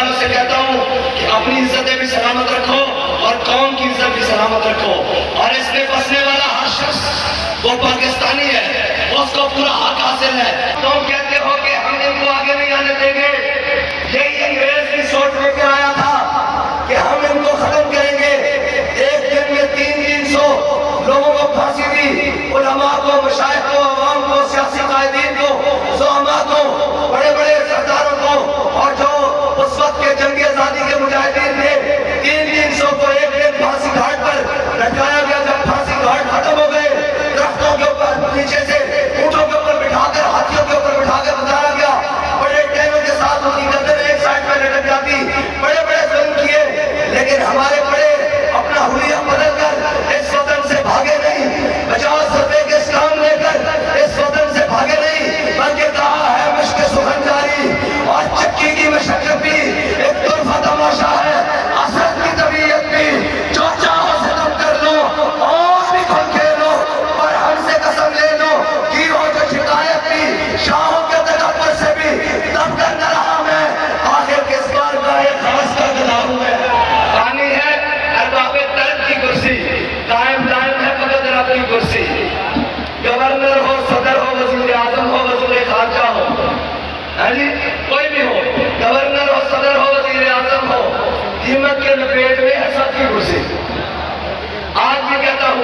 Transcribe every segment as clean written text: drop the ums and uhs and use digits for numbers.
والوں سے کہتا ہوں کہ اپنی عزتیں بھی سلامت رکھو اور قوم کی عزت بھی سلامت رکھو، اور اس میں بسنے والا ہر شخص وہ پاکستانی ہے، اس کو پورا حق حاصل ہے۔ تم کہتے ہو کہ ہم ان کو آگے نہیں آنے دیں گے، یہی انگریز کی سوچ لے کے آیا تھا کہ ہم ان کو ختم کریں گے۔ ایک دن میں 300 لوگوں کو پھانسی دی، علماء کو، مشائخ کو، عوام کو، سیاسی قائدین کو، زعماء کو، بڑے بڑے سرداروں کو، اور جو اس وقت کے جنگ آزادی کے مجاہدین تھے، 300 کو ایک دن پھانسی گھاٹ پر لٹکایا گیا۔ جب پھانسی گھاٹ ختم ہو گئے، درختوں کے اوپر نیچے سے اونٹوں کے اوپر بٹھا کر، ہاتھیوں کے اوپر بٹھا کر اتارا گیا، بڑے ٹینوں کے ساتھ ان کی گردن ایک سائڈ پہ لٹک جاتی، بڑے بڑے ظلم کیے، لیکن ہمارے بڑے اپنا حلیہ بدل کر اس وطن سے بھاگے نہیں، 50 روپے کے اسلام لے کر اس وطن سے بھاگے نہیں، بلکہ کہا ہے مشق سخن جاری، اور چکی کی مشقت بھی ایک طرفہ تماشا ہے، اسد کی طبیعت بھی، جو چاہو ستم کر لو اور بھی کھل کھیلو، اور ہم سے قسم لے لو کی ہو جو شکایت بھی، شاہوں کے تکبر سے بھی دب کر نہ رہا میں، آخر کس بار کا ایک خاص کا گداؤں میں پانی ہے ارباب طلب کی کرسی، قائم دائم ہے فقط رب کی کرسی، گورنر ہو، صدر ہو، وزیر اعظم ہو، وزیر خارجہ ہو، جی کوئی بھی ہو، گورنر ہو، صدر ہو، وزیر اعظم ہو، قیمت کے لپیٹ میں ہے سب کی کرسی۔ آج بھی کہتا ہوں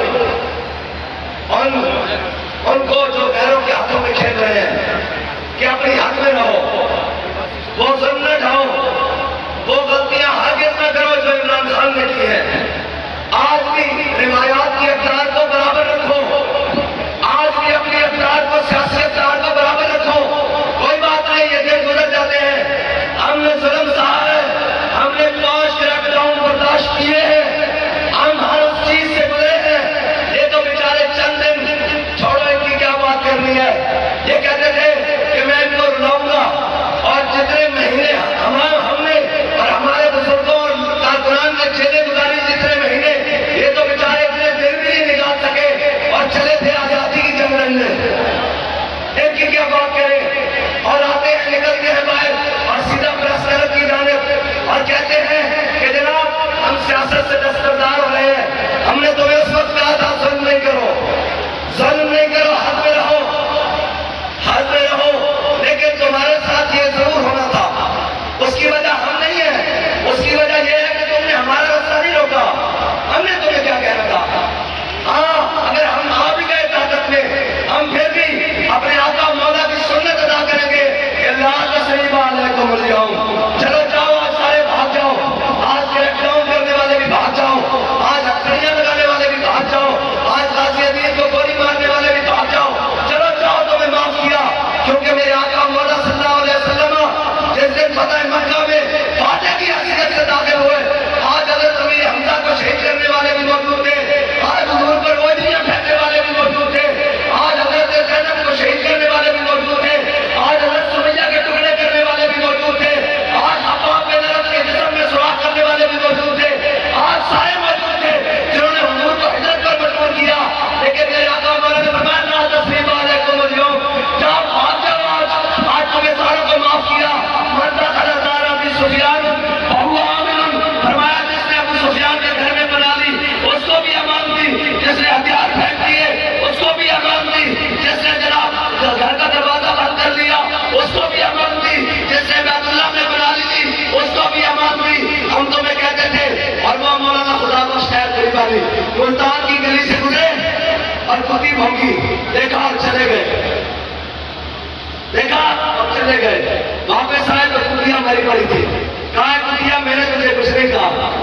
ان کو جو غیروں کے ہاتھوں میں کھیل رہے ہیں کہ اپنی حق میں رہو، وہ ظلم نہ ڈھاؤ، وہ غلطیاں ہرگز نہ کرو جو عمران خان نے کی ہے۔ آج بھی روایات کی اقدار کو برابر رکھو، آج بھی اپنی اقدار کو، سیاسی اقدار کو برابر رکھو، کوئی بات نہیں، یہ دن گزر جاتے ہیں، ہم نے ظلم سہا ہے، ہم نے 5 کریک ڈاؤن برداشت کیے ہیں، ہم ہر اس چیز سے گزرے ہیں، یہ تو بیچارے چند دن، چھوڑو ان کی کیا بات کرنی ہے، یہ کہتے تھے کہ میں ان کو رلاؤں گا، اور جتنے مہینے ہم نے اور ہمارے بزرگوں اور کارکنان نے چیلے گزاری، جتنے مہینے، یہ تو بیچارے اتنے دن بھی نہیں نکال سکے اور چلے تھے آزادی کی جنگ لڑنے، ان کی کیا بات کریں، اور آتے ہیں، نکلتے ہیں باہر اور سیدھا پریس کلب کی جانب اور کہتے ہیں کہ جناب ہم سیاست سے دستبردار ہو رہے ہیں، ہم نے تمہیں اس وقت کہا تھا ظلم نہیں کرو، ظلم نہیں کرو، حد میں رہو، حد میں رہو، لیکن تمہارے ساتھ یہ ضرور ہونا تھا، اس کی وجہ ہم نہیں ہے، اس کی وجہ یہ ہے کہ تم نے ہمارا راستہ نہیں روکا، ہم نے تمہیں کیا کہنا تھا، ہاں اگر ہم آ بھی گئے طاقت میں، ہم پھر بھی اپنے آقا مولا کی سنت ادا کریں گے کہ اللہ تسلیم علیکم اليوم، چلو جاؤ آج سارے بھاگ جاؤ، آج کریک ڈاؤن کرنے والے بھی بھاگ جاؤ، آج ہتھیلیاں لگانے والے بھی بھاگ جاؤ، آج غازی عدید کو گولی مارنے والے بھی بھاگ جاؤ، چلو جاؤ تمہیں معاف کیا، کیونکہ میرے آقا مولا صلی اللہ علیہ وسلم جس دن فتح مکہ میں فاتح کی حیثیت سے داخل ہوئے، آج حضرت امیر حمزہ کو شہید کرنے والے بھی موجود تھے، آج حضور پر وجیاں پھینکنے والے بھی موجود تھے، آج حضرت زینب کو شہید کرنے والے بھی موجود تھے، آج حضرت سمیہ کے ٹکڑے کرنے والے بھی موجود تھے، آج حباب بن عرب کے جسم میں سوراخ کرنے والے بھی موجود تھے، آج سارے موجود تھے جنہوں نے حضور کو ہجرت پر مجبور کیا، لیکن میرے آقا مولا نے فرمایا لا تسلیم علیکم اليوم، جاؤ بھاگ جاؤ، آج تمہیں ساروں کو معاف کیا، من دخل دار ابی سفیان فہو آمن، فرمایا جس نے ابو سفیان کے گھر میں بنا لی اس کو بھی امان دی، جس نے ہتھیار پھینک دیے اس کو بھی امان دی، جس نے جناب گھر کا دروازہ بند کر لیا اس کو بھی امان دی، جس نے بیت اللہ میں بنا لی تھی اس کو بھی امان دی، ہم تمہیں کہتے تھے، اور وہ مولانا خدا بخش خیر قریب علی ملتان کی گلی سے گزرے اور کتی بھونکی، دیکھا اور چلے گئے، دیکھا اور چلے گئے، واپس آئے تو کتیاں مری پڑی تھی، کہا کتیا میں نے تجھے کچھ نہیں کہا،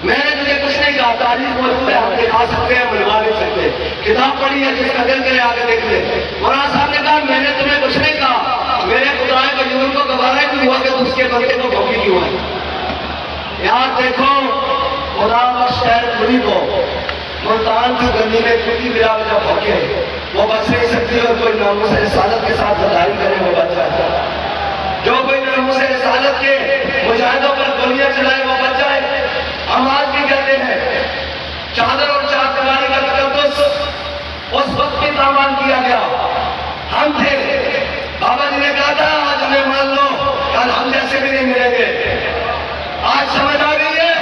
میں نے تجھے کچھ نہیں کہا، تاریخ موجود ہے، ہم دکھا سکتے ہیں، بنوا نہیں سکتے، کتاب پڑھی ہے، جس کا دل کرے آگے دیکھ لے، مولانا صاحب نے کہا میں نے تمہیں کچھ نہیں کہا، میرے خدائے قیوم کو گوارا کیوں ہوا کہ تم اس کے بندے کو بھوکی کیوں ہے، یاد دیکھو خدا بخش خیر پوری کو ملتان کی گلی میں کتی بلال جب بھوکے وہ بچ نہیں سکتی، اور کوئی ناموس رسالت کے ساتھ لڑائی کرے وہ بچ جائے، جو کوئی ناموس رسالت کے مجاہدوں پر گولیاں چلائے وہ بچ جائے، ہم آج بھی کہتے ہیں چادر اور چار دیواری کا تقدس اس وقت بھی تعمال کیا گیا، ہم تھے، بابا جی نے کہا تھا آج ہمیں مان لو کل ہم جیسے بھی نہیں ملیں گے، آج سمجھ آ گئی ہے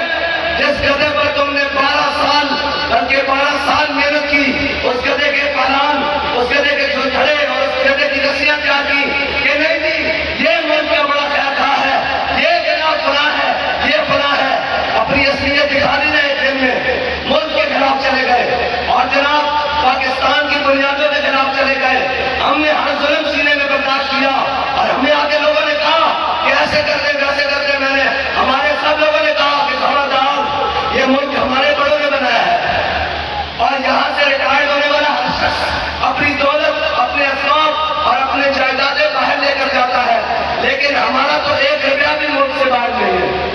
جس گدے پر تم نے 12 سال بلکہ 12 سال محنت کی، اس گدے کے پالان، اس گدے کے جھڑے اور اس گدے کی رسیاں تیار کی کہ نہیں جی یہ ملک کا بڑا خیر خواہ ہے، یہ جناب فلاں ہے، یہ فلاں ہے، اپنی اصلیت دکھا دی نا ایک دن میں ملک کے خلاف چلے گئے اور جناب پاکستان کی بنیادوں کے خلاف چلے گئے. ہم نے ہر ظلم سینے میں برداشت کیا اور ہمیں آگے لوگوں نے کہا کہ ایسے کرتے ویسے کرتے، میں نے ہمارے سب لوگوں نے کہا کہ خبردار یہ ملک ہمارے بڑوں نے بنایا ہے اور یہاں سے ریٹائرڈ ہونے والا ہر شخص اپنی دولت، اپنے اسباب اور اپنے جائیدادیں باہر لے کر جاتا ہے، لیکن ہمارا تو 1 روپیہ بھی ملک سے باہر نہیں ہے.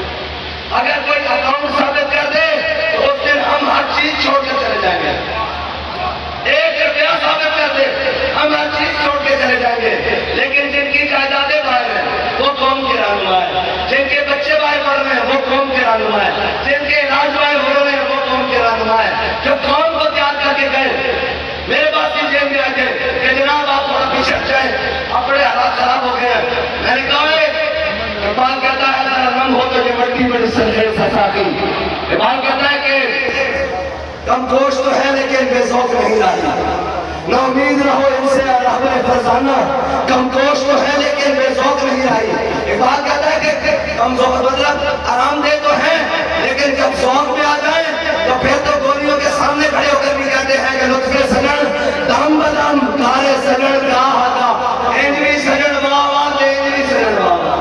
اگر کوئی اکاؤنٹ ثابت کر دے تو اس دن ہم ہر چیز چھوڑ کے چلے جائیں گے. 1 روپیہ ثابت کر دے ہم ہر چیز چھوڑ کے چلے جائیں گے، لیکن جن کی جائیدادیں باہر ہیں وہ قوم کے رہنما ہے، جن کے بچے باہر پڑھ رہے ہیں وہ قوم کے رہنما ہے، جن کے علاج باہر ہو رہے ہیں وہ قوم کے رہنما ہے. جو قوم کو تیار کر کے گئے، میرے پاس یہ جیل میں آ گئے کہ جناب آپ تھوڑا پیچھے ہٹ جائیں، اپنے حالات خراب ہو گئے ہیں. میں نے کہا اقبال کہتا ہے اگر نم ہو تو یہ مٹی بڑی سنخیز ساقی. اقبال کہتا ہے کہ کم گوشت تو ہے لیکن بے ذوق نہیں رہی، نہ امید رہو ان سے رہبر فرزانہ، کم گوشت تو ہے لیکن بے ذوق نہیں رہی. اقبال کہتا ہے کہ کم ذوق مطلب آرام دہ تو ہے لیکن جب ذوق میں آ جائے تو پھر تو گولیوں کے سامنے کھڑے ہو کر بھی کہتے ہیں کہ لطف سجن دم بدم کارے سجن کا ہاتھا اینوی سجن بابا اینوی سجن بابا.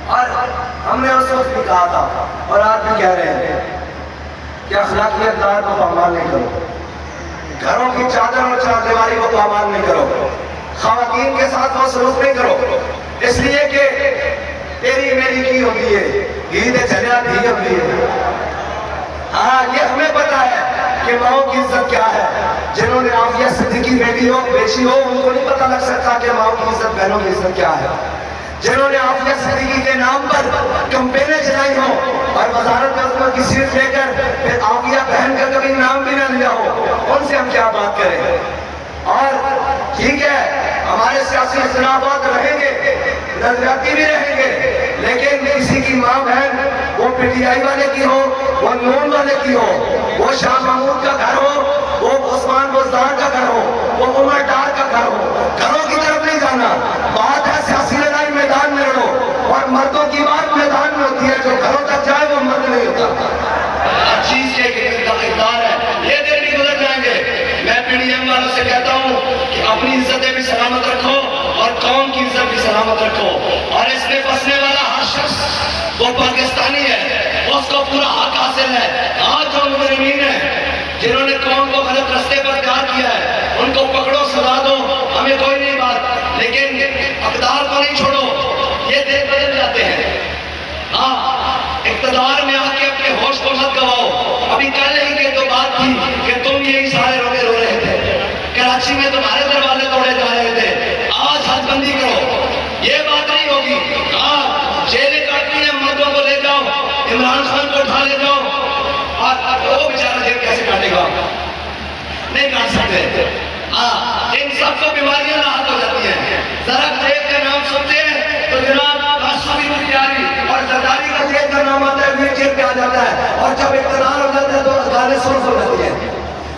اور ہم نے اس وقت بھی کہا تھا اور آج بھی کہہ رہے ہیں کہ اخلاقی اقدار کو پامال نہیں کرو، گھروں کی چادر اور چار دیواری کو پامال نہیں کرو، خواتین کے ساتھ وہ سلوک نہیں کرو، اس لیے کہ تیری میری کی ہوتی ہے، عید جھلیا بھی ہوتی ہے. ہاں یہ ہمیں پتا ہے کہ ماؤں کی عزت کیا ہے. جنہوں نے عافیہ صدیقی بیٹی ہو بیچی ہو ان کو نہیں پتہ لگ سکتا کہ ماؤں کی عزت، بہنوں کی عزت کیا ہے. جنہوں نے عافیہ صدیقی کے نام پر کمپینیں چلائی ہوں اور وزارت عظمت کی سیٹ لے کر پھر عافیہ بہن کا کبھی نام بھی نہ لیا ہو، ان سے ہم کیا بات کریں. اور ٹھیک ہے ہمارے سیاسی اختلافات رہیں گے، نظریاتی بھی رہیں گے، لیکن کسی کی ماں بہن وہ پی ٹی آئی والے کی ہو، وہ نون والے کی ہو، وہ شاہ محمود کا گھر ہو، وہ عثمان بزدار کا گھر ہو، وہ عمر ڈار کا گھر ہو، گھروں کی طرف نہیں جانا. بات ہے سیاسی لڑائی میدان میں لڑو، اور مردوں کی بات میدان میں ہوتی ہے، جو گھروں تک جائے وہ مرد نہیں ہوتا. ہر چیز کے اقدار ہے، یہ دن بھی گزر جائیں گے. میں پی ڈی ایم والوں سے کہتا ہوں کہ اپنی عزتیں بھی سلامت رکھو اور قوم کی عزت بھی سلامت رکھو، اور اس میں بسنے والا ہر شخص وہ پاکستانی ہے، اس کو پورا حق حاصل ہے. آج جو مجرمین ہیں جنہوں نے قوم کو غلط رستے پر تیار کیا ہے ان کو پکڑو، سزا دو، ہمیں کوئی نہیں بات، لیکن اقدار کو نہیں چھوڑو. یہ دن بدل جاتے ہیں. ہاں اقتدار میں آ کے اپنے ہوش کو مت گواؤ. ابھی کل ہی کے تو بات تھی کہ تم یہی سارے روتے رو رہے تھے، کراچی میں تمہارے دروازے توڑے جا رہے تھے. آج حد بندی کرو، یہ بات نہیں ہوگی. ہاں جیلیں کاٹنی ہے مردوں کو لے جاؤ، عمران خان کو اٹھا لے جاؤ، اور وہ بیچارہ جیل کیسے کاٹے گا؟ نہیں کاٹ سکتے. ہاں ان سب کو بیماریاں راحت ہو جاتی ہیں. ذرا جیل کا نام سنتے ہیں تو جناب تعصبی تیاری اور زرداری کا جیل کا نام آتا ہے وہ جیل پہ آ جاتا ہے، اور جب اقتدار ہو جاتا ہے تو گالیں سرخ ہو جاتی ہیں.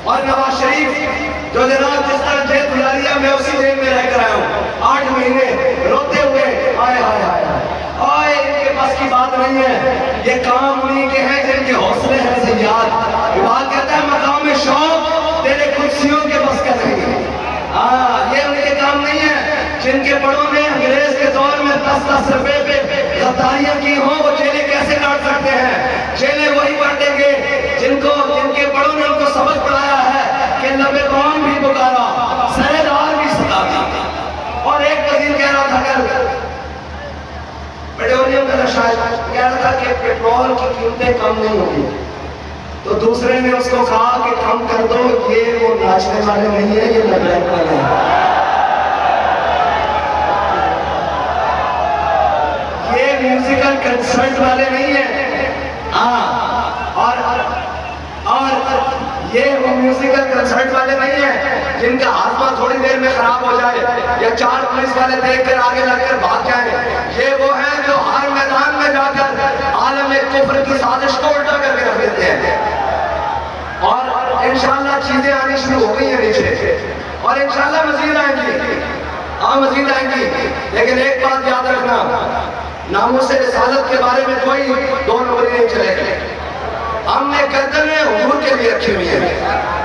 اور نواز شریف جو جناب جس طرح جیل گزاریا میں اسی جیل میں رہ کر آیا ہوں 8 مہینے روتے ہوئے، آئے ہائے ہائے آئے، ان کے پاس کی بات نہیں ہے. یہ کام انہیں کے ہیں جن کے حوصلے ہیں زیاد. اقبال کہتا ہے مقام شوق تیرے کرسیوں کے بس کا نہیں. ہاں یہ ان کے کام نہیں ہے. جن کے بڑوں نے انگریز کے دور میں 10-10 روپے پہ غداریاں کی ہوں وہ جیلیں کیسے کاٹ سکتے ہیں؟ جیلیں وہی کاٹیں گے جن کے بڑوں نے ان کو سبق پڑھایا ہے کہ لبے قوم بھی پکارا، سرے دار بھی ستایا. اور ایک وزیر کہہ رہا تھا کل پیٹرولیم کا نشہ، کہہ رہا تھا کہ پیٹرول کی قیمتیں کم نہیں ہوگی، تو دوسرے نے اس کو کہا کہ کم کر دو، یہ وہ ناچنے والے نہیں ہے، یہ نگران والے ہیں. یہ میوزیکل کنسرٹ والے نہیں ہیں. ہاں اور یہ وہ میوزیکل کنسرٹ والے نہیں ہیں. جن کا ہاضمہ تھوڑی دیر میں خراب ہو جائے یا 4 پولیس والے دیکھ کر آگے لگ کر بھاگ جائیں، یہ وہ ہیں جو ہر میدان میں جا کر عالم کفر کی سازش کو الٹا کر کے رکھ دیتے ہیں۔ اور انشاءاللہ چیزیں آنی شروع ہو گئی ہیں نیچے، اور انشاءاللہ مزید آئیں گی، مزید آئیں گی۔ لیکن ایک بات یاد رکھنا، ناموس رسالت کے بارے میں کوئی دو نمبری نہیں چلے گا۔ ہم نے گردنیں حضور کے لیے رکھی ہوئی ہیں۔